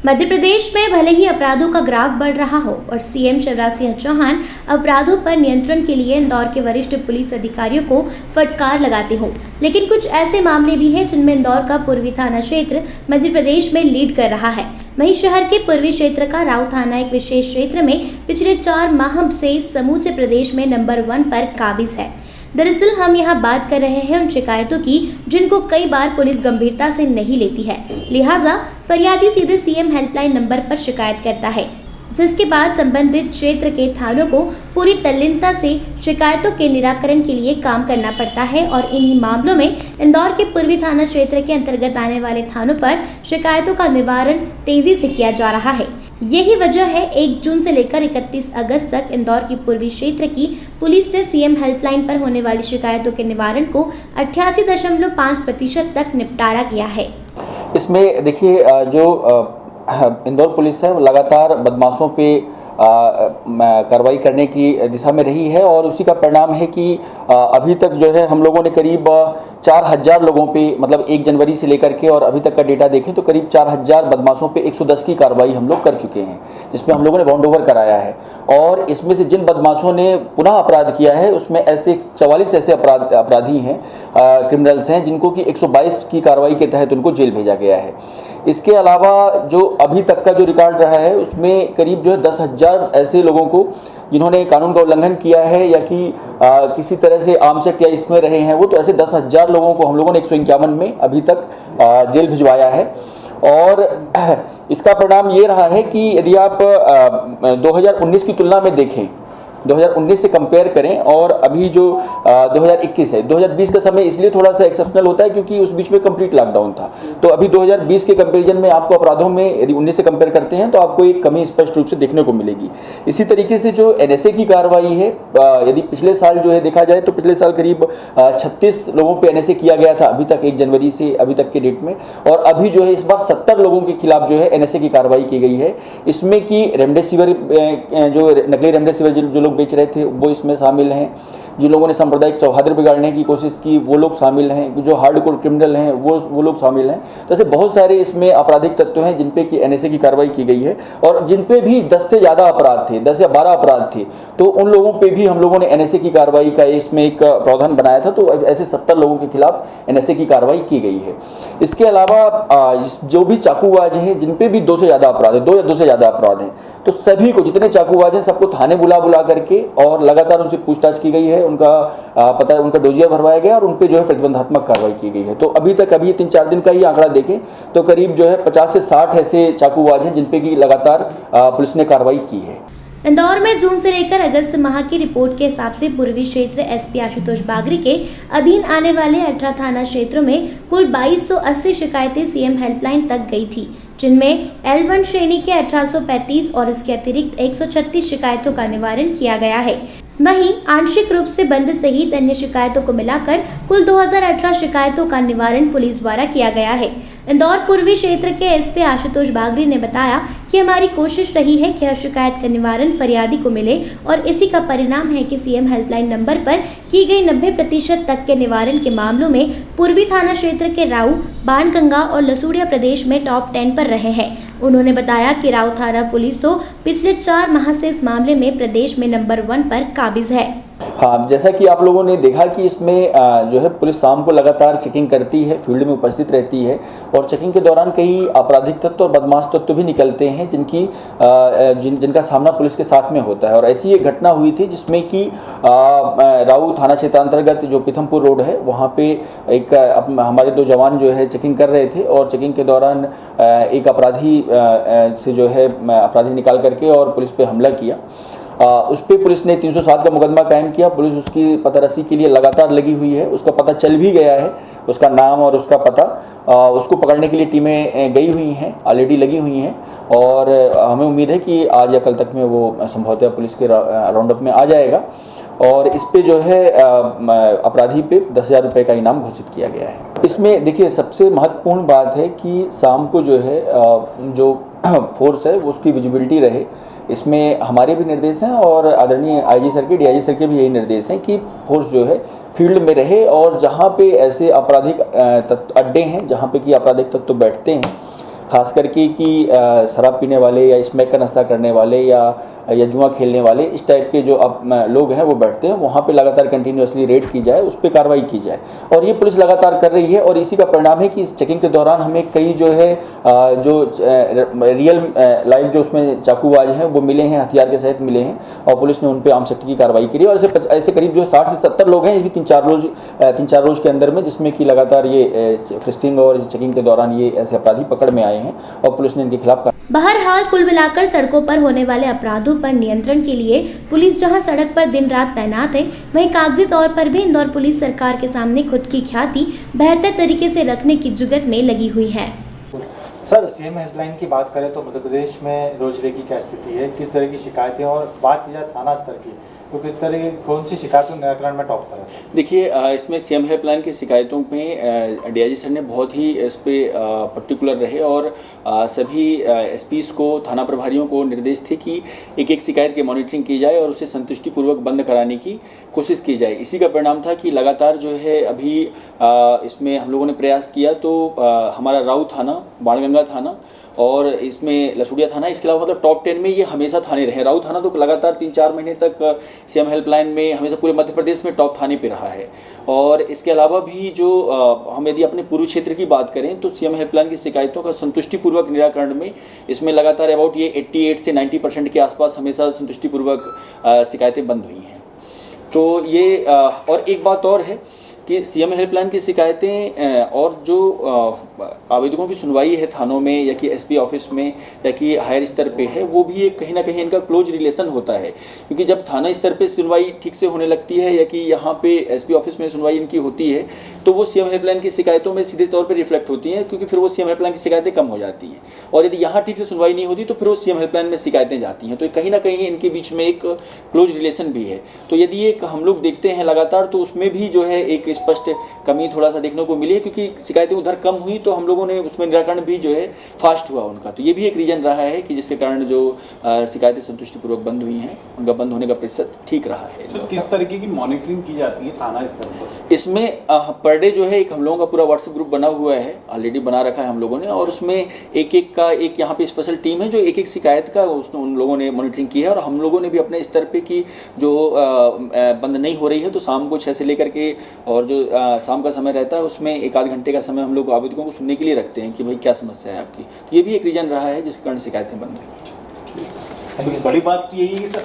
मध्य प्रदेश में भले ही अपराधों का ग्राफ बढ़ रहा हो और सीएम शिवराज सिंह चौहान अपराधों पर नियंत्रण के लिए इंदौर के वरिष्ठ पुलिस अधिकारियों को फटकार लगाते हो, लेकिन कुछ ऐसे मामले भी हैं जिनमें इंदौर का पूर्वी थाना क्षेत्र मध्य प्रदेश में लीड कर रहा है। वहीं शहर के पूर्वी क्षेत्र का राउ थाना एक विशेष क्षेत्र में पिछले 4 माह से समूचे प्रदेश में नंबर 1 पर काबिज है। दरअसल हम यहाँ बात कर रहे हैं उन शिकायतों की जिनको कई बार पुलिस गंभीरता से नहीं लेती है, लिहाजा फरियादी सीधे सीएम हेल्पलाइन नंबर पर शिकायत करता है, जिसके बाद संबंधित क्षेत्र के थानों को पूरी तल्लीनता से शिकायतों के निराकरण के लिए काम करना पड़ता है और इन्हीं मामलों में इंदौर के पूर्वी थाना क्षेत्र के अंतर्गत आने वाले थानों पर शिकायतों का निवारण तेजी से किया जा रहा है। यही वजह है 1 जून से लेकर 31 अगस्त तक इंदौर की पूर्वी क्षेत्र की पुलिस ने सीएम हेल्पलाइन पर होने वाली शिकायतों के निवारण को 88.5% तक निपटारा किया है। इसमें देखिए जो इंदौर पुलिस है लगातार बदमाशों पे कार्रवाई करने की दिशा में रही है और उसी का परिणाम है कि अभी तक जो है हम लोगों ने करीब 4000 लोगों पे, मतलब 1 जनवरी से लेकर के और अभी तक का डेटा देखें तो करीब 4000 बदमाशों पे 110 की कार्रवाई हम लोग कर चुके हैं, जिसमें हम लोगों ने बाउंड ओवर कराया है। और इसमें से जिन बदमाशों ने पुनः अपराध किया है उसमें ऐसे 44 ऐसे अपराधी हैं, क्रिमिनल्स हैं, जिनको कि 122 की कार्रवाई के तहत उनको जेल भेजा गया है। इसके अलावा जो अभी तक का जो रिकॉर्ड रहा है उसमें करीब जो है 10,000 ऐसे लोगों को जिन्होंने कानून का उल्लंघन किया है या कि किसी तरह से आर्म्स एक्ट या इसमें रहे हैं, वो तो ऐसे 10,000 लोगों को हम लोगों ने 151 में अभी तक जेल भिजवाया है। और इसका परिणाम ये रहा है कि यदि आप 2019 की तुलना में देखें, 2019 से कंपेयर करें और अभी जो 2021 है, 2020 का समय इसलिए थोड़ा सा एक्सेप्शनल होता है क्योंकि उस बीच में कंप्लीट लॉकडाउन था। तो अभी 2020 के कंपैरिजन में आपको अपराधों में यदि 19 से कंपेयर करते हैं तो आपको एक कमी स्पष्ट रूप से देखने को मिलेगी। इसी तरीके से जो एनएसए की कार्रवाई है, यदि पिछले साल जो है देखा जाए तो पिछले साल करीब 36 लोगों पर एनएसए किया गया था अभी तक 1 जनवरी से अभी तक के डेट में, और अभी जो है इस बार 70 लोगों के खिलाफ जो है एनएसए की कार्रवाई की गई है। इसमें कि रेमडेसिविर, जो नकली रेमडेसिविर जो लोग बेच रहे थे वो इसमें शामिल हैं, जिन लोगों ने सांप्रदायिक सौहार्द बिगाड़ने की कोशिश की वो लोग शामिल हैं, जो हार्डकोर क्रिमिनल हैं वो लोग शामिल हैं। तो ऐसे बहुत सारे इसमें आपराधिक तत्व हैं जिन पे कि एनएसए की कार्रवाई की गई है और जिन पे भी 10 से ज़्यादा अपराध थे, 10 या 12 अपराध थे, तो उन लोगों पे भी हम लोगों ने एनएसए की कार्रवाई का इसमें एक प्रावधान बनाया था। तो ऐसे 70 लोगों के खिलाफ एनएसए की कार्रवाई की गई है। इसके अलावा जो भी चाकूबाज हैं जिन पे भी 2 से ज़्यादा अपराध है, 2 या 2 से ज़्यादा अपराध हैं, तो सभी को, जितने चाकूबाज हैं सबको थाने बुला करके और लगातार उनसे पूछताछ की गई है, उनका डोजियर भरवाया गया और उन पे जो है प्रतिबंधात्मक कार्रवाई की गई है। तो अभी 3-4 दिन का ही आंकड़ा देखें तो करीब जो है 50 से 60 ऐसे चाकूबाज हैं जिन पे की लगातार पुलिस ने कार्रवाई की है। इंदौर में जून से लेकर अगस्त माह की रिपोर्ट के हिसाब से पूर्वी क्षेत्र एसपी आशुतोष बागरी के अधीन आने वाले 18 थाना क्षेत्रों में कुल 2280 शिकायतें सीएम हेल्पलाइन तक गई थी, जिनमें L1 श्रेणी के 1835 और इसके अतिरिक्त 136 शिकायतों का निवारण किया गया है। वहीं आंशिक रूप से बंद सहित अन्य शिकायतों को मिलाकर कुल 2018 शिकायतों का निवारण पुलिस द्वारा किया गया है। इंदौर पूर्वी क्षेत्र के एसपी आशुतोष बागरी ने बताया कि हमारी कोशिश रही है कि हर शिकायत का निवारण फरियादी को मिले और इसी का परिणाम है कि सीएम हेल्पलाइन नंबर पर की गई 90% तक के निवारण के मामलों में पूर्वी थाना क्षेत्र के राउ, बाणगंगा और लसूड़िया प्रदेश में टॉप 10 पर रहे हैं। उन्होंने बताया कि राउ थाना पुलिस तो पिछले 4 माह से इस मामले में प्रदेश में नंबर 1 पर काबिज है। हाँ, जैसा कि आप लोगों ने देखा कि इसमें जो है पुलिस शाम को लगातार चेकिंग करती है, फील्ड में उपस्थित रहती है और चेकिंग के दौरान कई आपराधिक तत्व और बदमाश तत्व भी निकलते हैं जिनका सामना पुलिस के साथ में होता है। और ऐसी एक घटना हुई थी जिसमें कि राउ थाना क्षेत्र अंतर्गत जो पीथमपुर रोड है वहाँ पे एक हमारे 2 जवान जो है चेकिंग कर रहे थे और चेकिंग के दौरान एक अपराधी से जो है अपराधी निकाल करके और पुलिस पे हमला किया। उस पर पुलिस ने 307 का मुकदमा कायम किया। पुलिस उसकी पतारसी के लिए लगातार लगी हुई है, उसका पता चल भी गया है, उसका नाम और उसका पता। उसको पकड़ने के लिए टीमें गई हुई हैं, ऑलरेडी लगी हुई हैं और हमें उम्मीद है कि आज या कल तक में वो संभवतः पुलिस के राउंड अप में आ जाएगा और इस पे जो है अपराधी पे 10,000 रुपये का इनाम घोषित किया गया है। इसमें देखिए सबसे महत्वपूर्ण बात है कि शाम को जो है जो फोर्स है वो उसकी विजिबिलिटी रहे। इसमें हमारे भी निर्देश हैं और आदरणीय आईजी सर के, डीआईजी सर के भी यही निर्देश हैं कि फोर्स जो है फील्ड में रहे और जहाँ पे ऐसे आपराधिक अड्डे हैं, जहाँ पे कि आपराधिक तत्व बैठते हैं, खास करके कि शराब पीने वाले या स्मैक का नशा करने वाले या जुआ खेलने वाले इस टाइप के जो अब लोग हैं वो बैठते हैं, वहाँ पे लगातार कंटिन्यूसली रेड की जाए, उस पर कार्रवाई की जाए। और ये पुलिस लगातार कर रही है और इसी का परिणाम है कि इस चेकिंग के दौरान हमें कई जो है जो रियल लाइव जो उसमें चाकूबाज हैं वो मिले हैं, हथियार के सहित मिले हैं और पुलिस ने उन पर आर्म एक्ट की कार्रवाई की और ऐसे करीब जो 60 से 70 लोग हैं, ये भी 3-4 रोज के अंदर में, जिसमें कि लगातार ये फ्रिस्टिंग और चेकिंग के दौरान ये ऐसे अपराधी पकड़ में आए हैं और पुलिस ने इनके खिलाफ। बहरहाल कुल मिलाकर सड़कों पर होने वाले अपराधों पर नियंत्रण के लिए पुलिस जहां सड़क पर दिन रात तैनात है, वहीं कागजी तौर पर भी इंदौर पुलिस सरकार के सामने खुद की ख्याति बेहतर तरीके से रखने की जुगत में लगी हुई है। सर, सीएम हेल्पलाइन की बात करें तो मध्य प्रदेश में रोजगार की क्या स्थिति है, किस तरह की शिकायतें, और बात की जाए थाना स्तर की तो किस तरह कौन सी शिकायतों निराकरण में टॉप पर है? देखिए, इसमें सीएम हेल्पलाइन की शिकायतों में डीआईजी सर ने बहुत ही इस पर पर्टिकुलर रहे और सभी एसपीज को, थाना प्रभारियों को निर्देश थे कि एक एक शिकायत की मॉनिटरिंग की जाए और उसे संतुष्टिपूर्वक बंद कराने की कोशिश की जाए। इसी का परिणाम था कि लगातार जो है अभी इसमें हम लोगों ने प्रयास किया तो हमारा राऊ थाना, बाणगंगा थाना और इसमें लसुड़िया थाना, इसके अलावा मतलब टॉप 10 में ये हमेशा थाने रहे। राऊ थाना तो लगातार 3-4 महीने तक सीएम हेल्पलाइन में हमेशा पूरे मध्य प्रदेश में टॉप थाने पे रहा है। और इसके अलावा भी जो हम यदि अपने पूर्वी क्षेत्र की बात करें तो सीएम हेल्पलाइन की शिकायतों का संतुष्टिपूर्वक निराकरण में इसमें लगातार अबाउट ये 88 से 90% के आसपास हमेशा संतुष्टिपूर्वक शिकायतें बंद हुई हैं। तो ये और एक बात और है कि सीएम हेल्पलाइन की शिकायतें और जो आवेदकों की सुनवाई है थानों में या कि एसपी ऑफिस में या कि हायर स्तर पे है, वो भी एक कहीं ना कहीं इनका क्लोज रिलेशन होता है। क्योंकि जब थाना स्तर पे सुनवाई ठीक से होने लगती है या कि यहाँ पे एसपी ऑफिस में सुनवाई इनकी होती है तो वो सीएम हेल्पलाइन की शिकायतों में सीधे तौर पर रिफ्लेक्ट होती हैं, क्योंकि फिर वो सीएम हेल्पलाइन की शिकायतें कम हो जाती हैं। और यदि यहाँ ठीक से सुनवाई नहीं होती तो फिर वो सीएम हेल्पलाइन में शिकायतें जाती हैं। तो कहीं ना कहीं इनके बीच में एक क्लोज रिलेशन भी है। तो यदि एक हम लोग देखते हैं लगातार तो उसमें भी जो है एक स्पष्ट कमी थोड़ा सा देखने को मिली है, क्योंकि शिकायतें उधर कम हुई तो हम लोगों ने उसमें निराकरण भी जो है फास्ट हुआ उनका। तो ये भी एक रीजन रहा है कि जिसके कारण जो शिकायतें संतुष्टिपूर्वक बंद हुई हैं उनका बंद होने का प्रतिशत ठीक रहा है। तो किस तरीके की मॉनिटरिंग की जाती है थाना स्तर पर? इसमें पर डे जो है एक हम लोगों का पूरा व्हाट्सएप ग्रुप बना हुआ है, ऑलरेडी बना रखा है हम लोगों ने, और उसमें एक यहाँ पे स्पेशल टीम है जो एक एक शिकायत का उन लोगों ने मॉनिटरिंग की है। और हम लोगों ने भी अपने स्तर पे कि जो बंद नहीं हो रही है तो शाम को 6 से लेकर के और जो शाम का समय रहता है उसमें 1-8 घंटे का समय हम लोग आवेदकों को सुनने के लिए रखते हैं कि भाई क्या समस्या है आपकी। तो ये भी एक रीजन रहा है जिसके कारण शिकायतें बंद हुई हैं। बड़ी बात तो यही है कि सर